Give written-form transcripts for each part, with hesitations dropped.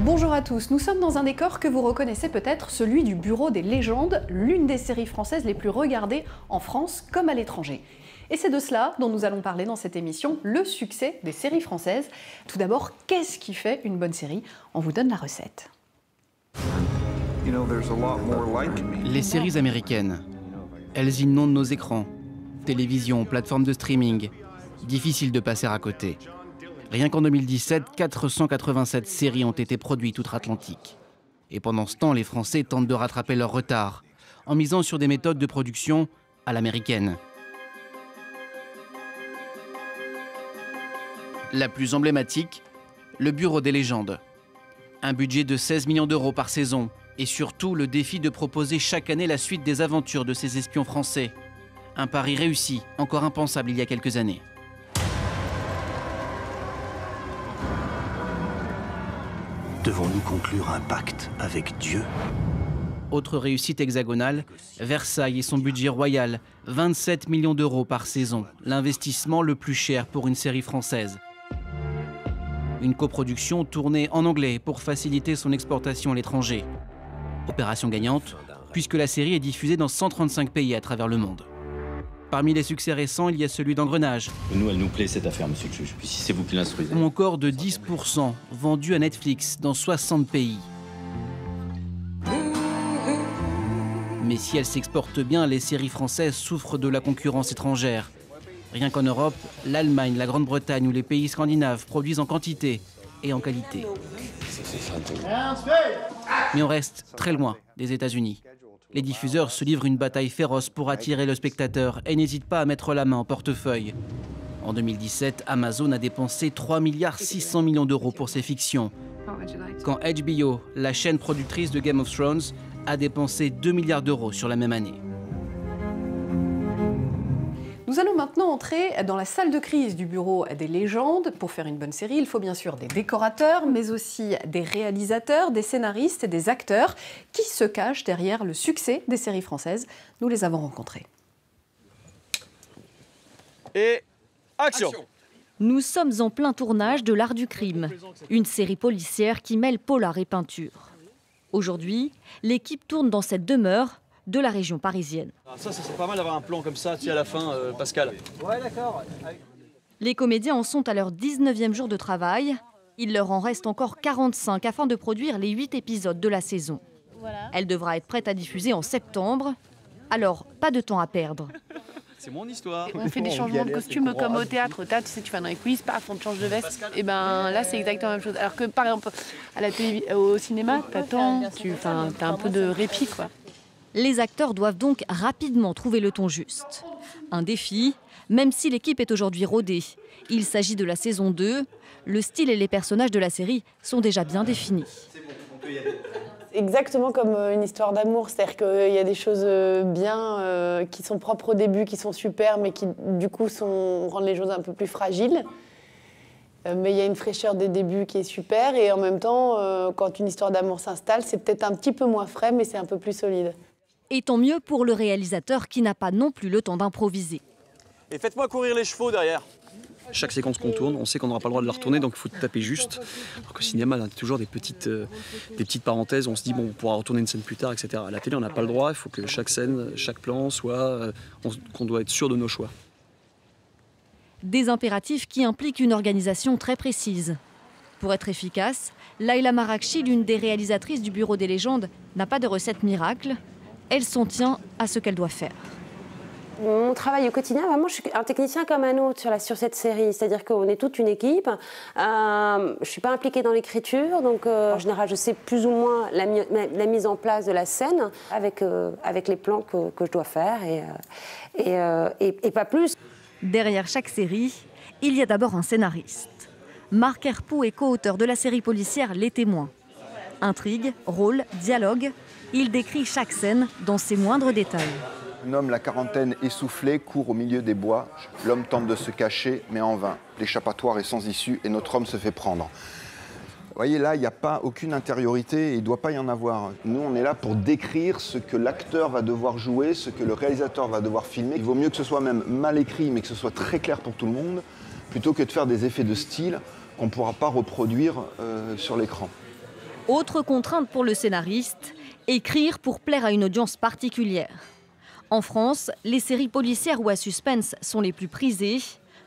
Bonjour à tous, nous sommes dans un décor que vous reconnaissez peut-être, celui du Bureau des légendes, l'une des séries françaises les plus regardées en France comme à l'étranger. Et c'est de cela dont nous allons parler dans cette émission, le succès des séries françaises. Tout d'abord, qu'est-ce qui fait une bonne série? On vous donne la recette. Les séries américaines, elles inondent nos écrans, télévision, plateformes de streaming, difficile de passer à côté. Rien qu'en 2017, 487 séries ont été produites outre-Atlantique. Et pendant ce temps, les Français tentent de rattraper leur retard, en misant sur des méthodes de production à l'américaine. La plus emblématique, le Bureau des légendes. Un budget de 16 millions d'euros par saison, et surtout le défi de proposer chaque année la suite des aventures de ces espions français. Un pari réussi, encore impensable il y a quelques années. Devons-nous conclure un pacte avec Dieu? Autre réussite hexagonale, Versailles et son budget royal, 27 millions d'euros par saison, l'investissement le plus cher pour une série française. Une coproduction tournée en anglais pour faciliter son exportation à l'étranger. Opération gagnante, puisque la série est diffusée dans 135 pays à travers le monde. Parmi les succès récents, il y a celui d'Engrenage. Nous, elle nous plaît cette affaire, monsieur le juge. Puis si c'est vous qui l'instruisez. Ou encore de 10% vendu à Netflix dans 60 pays. Mais si elles s'exportent bien, les séries françaises souffrent de la concurrence étrangère. Rien qu'en Europe, l'Allemagne, la Grande-Bretagne ou les pays scandinaves produisent en quantité et en qualité. Mais on reste très loin des États-Unis. Les diffuseurs se livrent une bataille féroce pour attirer le spectateur et n'hésitent pas à mettre la main au portefeuille. En 2017, Amazon a dépensé 3,6 milliards d'euros pour ses fictions. Quand HBO, la chaîne productrice de Game of Thrones, a dépensé 2 milliards d'euros sur la même année. Nous allons maintenant entrer dans la salle de crise du Bureau des légendes. Pour faire une bonne série, il faut bien sûr des décorateurs, mais aussi des réalisateurs, des scénaristes et des acteurs qui se cachent derrière le succès des séries françaises. Nous les avons rencontrés. Et action! Nous sommes en plein tournage de L'Art du crime, une série policière qui mêle polar et peinture. Aujourd'hui, l'équipe tourne dans cette demeure de la région parisienne. Ça serait pas mal d'avoir un plan comme ça, tu sais, à la fin, Pascal. Ouais, d'accord. Les comédiens en sont à leur 19e jour de travail. Il leur en reste encore 45 afin de produire les 8 épisodes de la saison. Voilà. Elle devra être prête à diffuser en septembre. Alors, pas de temps à perdre. C'est mon histoire. On fait des changements de costumes comme au théâtre. Au théâtre, tu sais, tu vas dans les coulisses, paf, on te change de veste. Et ben là, c'est exactement la même chose. Alors que par exemple, à la au cinéma, t'attends, t'as un peu de répit, quoi. Les acteurs doivent donc rapidement trouver le ton juste. Un défi, même si l'équipe est aujourd'hui rodée. Il s'agit de la saison 2. Le style et les personnages de la série sont déjà bien définis. Exactement comme une histoire d'amour, c'est-à-dire qu'il y a des choses bien qui sont propres au début, qui sont super, mais qui du coup rendent les choses un peu plus fragiles. Mais il y a une fraîcheur des débuts qui est super, et en même temps, quand une histoire d'amour s'installe, c'est peut-être un petit peu moins frais, mais c'est un peu plus solide. Et tant mieux pour le réalisateur qui n'a pas non plus le temps d'improviser. Et faites-moi courir les chevaux derrière. Chaque séquence qu'on tourne, on sait qu'on n'aura pas le droit de la retourner, donc il faut taper juste. Alors qu'au cinéma, il y a toujours des petites parenthèses, on se dit bon, on pourra retourner une scène plus tard, etc. À la télé, on n'a pas le droit, il faut que chaque scène, chaque plan soit... qu'on doit être sûr de nos choix. Des impératifs qui impliquent une organisation très précise. Pour être efficace, Laila Marakchi, l'une des réalisatrices du Bureau des légendes, n'a pas de recette miracle. Elle s'en tient à ce qu'elle doit faire. Mon travail au quotidien, vraiment, je suis un technicien comme un autre sur cette série. C'est-à-dire qu'on est toute une équipe. Je ne suis pas impliquée dans l'écriture. Donc, en général, je sais plus ou moins la mise en place de la scène avec les plans que je dois faire et pas plus. Derrière chaque série, il y a d'abord un scénariste. Marc Herpoux est co-auteur de la série policière Les Témoins. Intrigue, rôle, dialogue, il décrit chaque scène dans ses moindres détails. Un homme, la quarantaine, essoufflé, court au milieu des bois. L'homme tente de se cacher, mais en vain. L'échappatoire est sans issue et notre homme se fait prendre. Vous voyez, là, il n'y a pas aucune intériorité et il ne doit pas y en avoir. Nous, on est là pour décrire ce que l'acteur va devoir jouer, ce que le réalisateur va devoir filmer. Il vaut mieux que ce soit même mal écrit, mais que ce soit très clair pour tout le monde, plutôt que de faire des effets de style qu'on ne pourra pas reproduire sur l'écran. Autre contrainte pour le scénariste, écrire pour plaire à une audience particulière. En France, les séries policières ou à suspense sont les plus prisées,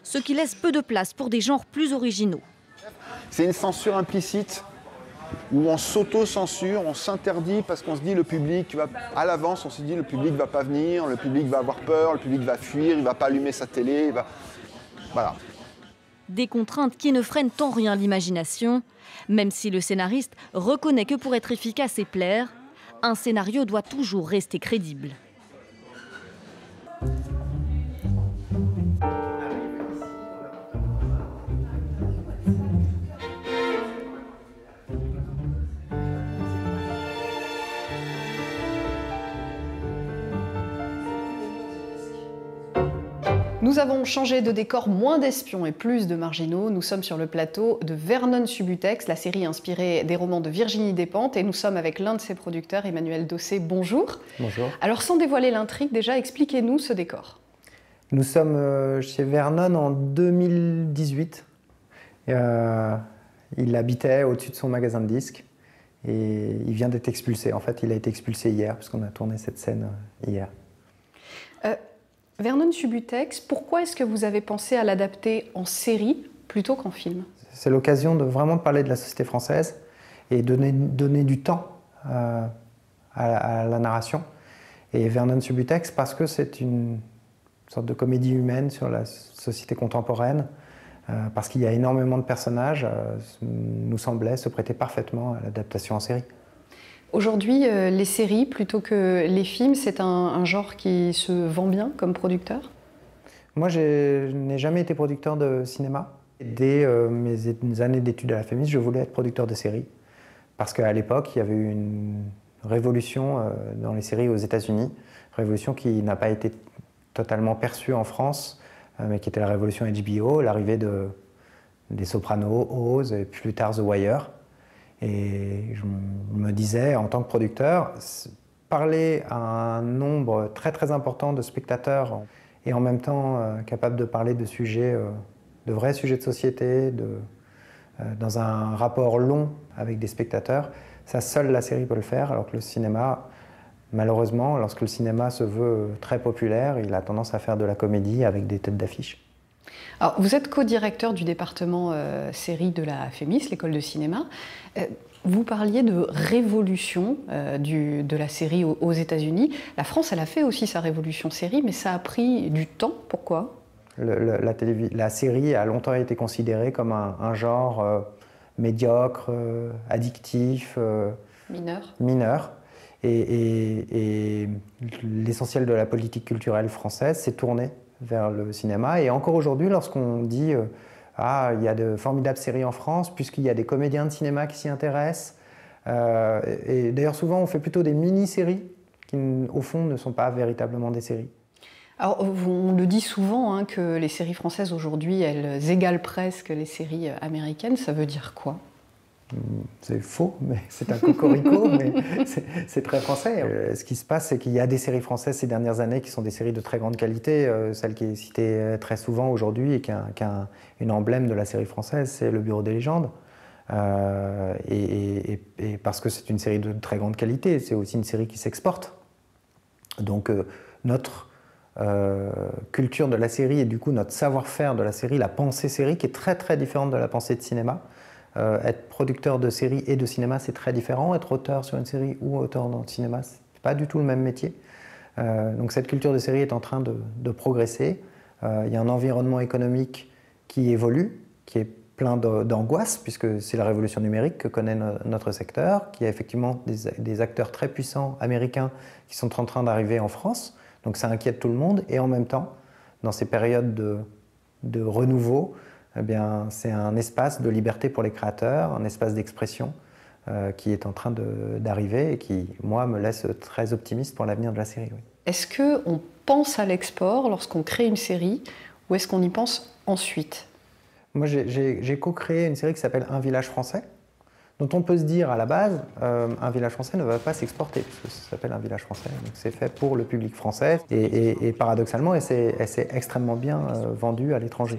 ce qui laisse peu de place pour des genres plus originaux. C'est une censure implicite où on s'auto-censure, on s'interdit parce qu'on se dit le public va... À l'avance, on se dit le public va pas venir, le public va avoir peur, le public va fuir, il va pas allumer sa télé, il va... Voilà. Des contraintes qui ne freinent en rien l'imagination, même si le scénariste reconnaît que pour être efficace et plaire, un scénario doit toujours rester crédible. Nous avons changé de décor, moins d'espions et plus de marginaux. Nous sommes sur le plateau de Vernon Subutex, la série inspirée des romans de Virginie Despentes, et nous sommes avec l'un de ses producteurs, Emmanuel Dossé. Bonjour. Bonjour. Alors sans dévoiler l'intrigue, déjà expliquez-nous ce décor. Nous sommes chez Vernon en 2018. Il habitait au-dessus de son magasin de disques et il vient d'être expulsé. En fait, il a été expulsé hier, puisqu'on a tourné cette scène hier. Vernon Subutex, pourquoi est-ce que vous avez pensé à l'adapter en série plutôt qu'en film? C'est l'occasion de vraiment parler de la société française et donner du temps à la narration. Et Vernon Subutex, parce que c'est une sorte de comédie humaine sur la société contemporaine, parce qu'il y a énormément de personnages, nous semblait se prêter parfaitement à l'adaptation en série. Aujourd'hui, les séries, plutôt que les films, c'est un genre qui se vend bien comme producteur? Moi, je n'ai jamais été producteur de cinéma. Dès mes années d'études à la FEMIS, je voulais être producteur de séries. Parce qu'à l'époque, il y avait eu une révolution dans les séries aux États-Unis, révolution qui n'a pas été totalement perçue en France, mais qui était la révolution HBO, l'arrivée des Sopranos, Oz et plus tard The Wire. Et je me disais, en tant que producteur, parler à un nombre très très important de spectateurs et en même temps capable de parler de sujets, de vrais sujets de société, dans un rapport long avec des spectateurs, ça seule la série peut le faire, alors que le cinéma, malheureusement, lorsque le cinéma se veut très populaire, il a tendance à faire de la comédie avec des têtes d'affiche. Alors, vous êtes co-directeur du département série de la FEMIS, l'école de cinéma. Vous parliez de révolution de la série aux États-Unis. La France, elle a fait aussi sa révolution série, mais ça a pris du temps. Pourquoi? La série a longtemps été considérée comme un genre médiocre, addictif, mineur. Et l'essentiel de la politique culturelle française s'est tourné vers le cinéma. Et encore aujourd'hui, lorsqu'on dit ah, il y a de formidables séries en France, puisqu'il y a des comédiens de cinéma qui s'y intéressent. Et d'ailleurs, souvent, on fait plutôt des mini-séries qui, au fond, ne sont pas véritablement des séries. Alors, on le dit souvent hein, que les séries françaises aujourd'hui, elles égalent presque les séries américaines. Ça veut dire quoi? C'est faux, mais c'est un cocorico, mais c'est très français. Ce qui se passe, c'est qu'il y a des séries françaises ces dernières années qui sont des séries de très grande qualité. Celle qui est citée très souvent aujourd'hui et qui est une emblème de la série française, c'est Le Bureau des légendes. Et parce que c'est une série de très grande qualité, c'est aussi une série qui s'exporte. Donc notre culture de la série et du coup notre savoir-faire de la série, la pensée série, qui est très très différente de la pensée de cinéma. Être producteur de série et de cinéma, c'est très différent. Être auteur sur une série ou auteur dans le cinéma, c'est pas du tout le même métier. Donc cette culture de série est en train de progresser. Il y a un environnement économique qui évolue, qui est plein d'angoisse, puisque c'est la révolution numérique que connaît notre secteur, qu'il y a effectivement des acteurs très puissants américains qui sont en train d'arriver en France. Donc ça inquiète tout le monde. Et en même temps, dans ces périodes de renouveau, eh bien, c'est un espace de liberté pour les créateurs, un espace d'expression qui est en train d'arriver et qui, moi, me laisse très optimiste pour l'avenir de la série. Oui. Est-ce qu'on pense à l'export lorsqu'on crée une série ou est-ce qu'on y pense ensuite? Moi, j'ai co-créé une série qui s'appelle Un village français, dont on peut se dire à la base, un village français ne va pas s'exporter, puisque ça s'appelle Un village français. Donc c'est fait pour le public français et paradoxalement, elle s'est extrêmement bien vendue à l'étranger.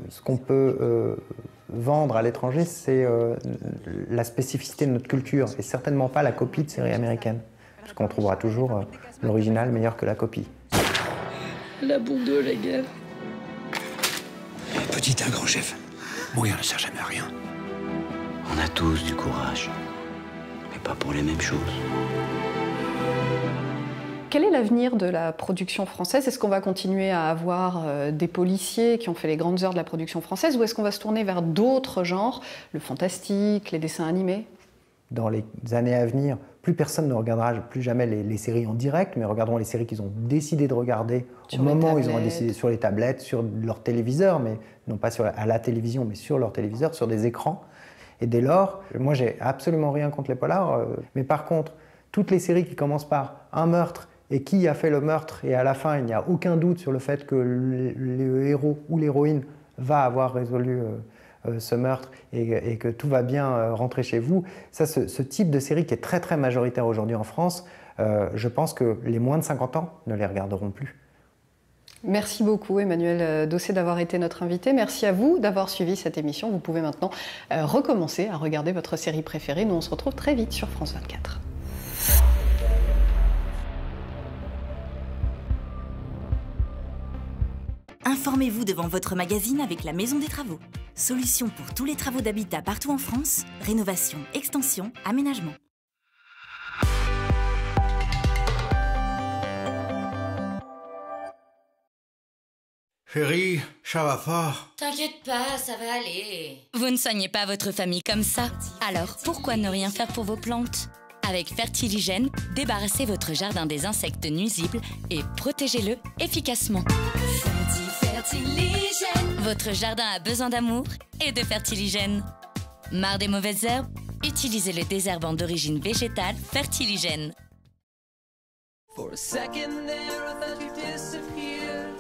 Ce qu'on peut vendre à l'étranger, c'est la spécificité de notre culture, et certainement pas la copie de séries américaines. Parce qu'on trouvera toujours l'original meilleur que la copie. La bombe de la guerre. Petit un grand chef, mourir ne sert jamais à rien. On a tous du courage, mais pas pour les mêmes choses. Quel est l'avenir de la production française? Est-ce qu'on va continuer à avoir des policiers qui ont fait les grandes heures de la production française, ou est-ce qu'on va se tourner vers d'autres genres, le fantastique, les dessins animés? Dans les années à venir, plus personne ne regardera plus jamais les séries en direct, mais regarderont les séries qu'ils ont décidé de regarder au moment où ils ont décidé, sur les tablettes, sur leur téléviseur, mais non pas à la télévision, mais sur leur téléviseur, sur des écrans. Et dès lors, moi j'ai absolument rien contre les polars, mais par contre, toutes les séries qui commencent par un meurtre et qui a fait le meurtre, et à la fin il n'y a aucun doute sur le fait que le héros ou l'héroïne va avoir résolu ce meurtre et que tout va bien rentrer chez vous, ça, ce type de série qui est très très majoritaire aujourd'hui en France, je pense que les moins de 50 ans ne les regarderont plus. Merci beaucoup Emmanuel Docet d'avoir été notre invité. Merci à vous d'avoir suivi cette émission. Vous pouvez maintenant recommencer à regarder votre série préférée. Nous on se retrouve très vite sur France 24. Informez-vous devant votre magazine avec la Maison des Travaux. Solution pour tous les travaux d'habitat partout en France, rénovation, extension, aménagement. Chérie, ça va pas? T'inquiète pas, ça va aller. Vous ne soignez pas votre famille comme ça. Alors pourquoi ne rien faire pour vos plantes? Avec Fertiligène, débarrassez votre jardin des insectes nuisibles et protégez-le efficacement. Fertiligène. Votre jardin a besoin d'amour et de Fertiligène. Marre des mauvaises herbes? Utilisez le désherbant d'origine végétale Fertiligène. For a second there, I thought you disappeared.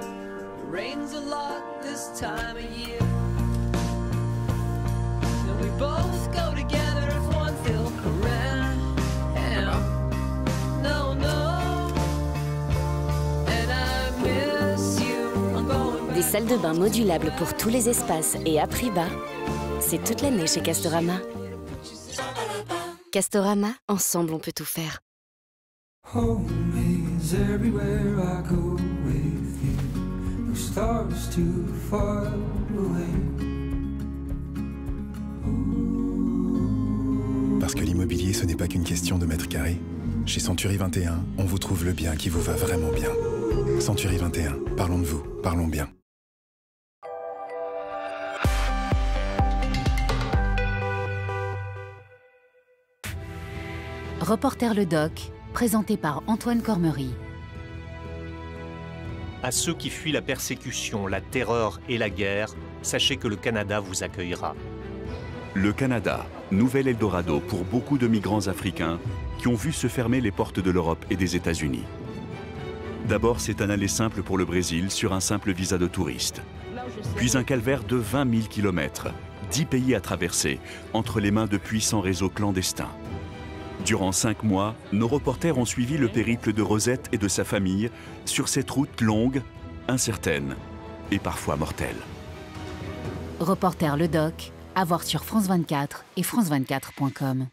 It rains a lot this time of year. And we both go together if one feel around. No, no. And I miss you. I'm going back. Des salles de bain modulables pour tous les espaces et à prix bas. C'est toute l'année chez Castorama. Castorama, ensemble on peut tout faire. Home is everywhere I go with you. No stars too far away. Parce que l'immobilier, ce n'est pas qu'une question de mètres carrés. Chez Century 21, on vous trouve le bien qui vous va vraiment bien. Century 21, parlons de vous, parlons bien. Reporter le Doc, présenté par Antoine Cormery. À ceux qui fuient la persécution, la terreur et la guerre, sachez que le Canada vous accueillera. Le Canada, nouvel Eldorado pour beaucoup de migrants africains qui ont vu se fermer les portes de l'Europe et des États-Unis. D'abord, c'est un aller simple pour le Brésil sur un simple visa de touriste. Puis un calvaire de 20 000 km, 10 pays à traverser, entre les mains de puissants réseaux clandestins. Durant 5 mois, nos reporters ont suivi le périple de Rosette et de sa famille sur cette route longue, incertaine et parfois mortelle. Reporter le Doc, à voir sur France 24 et France24.com.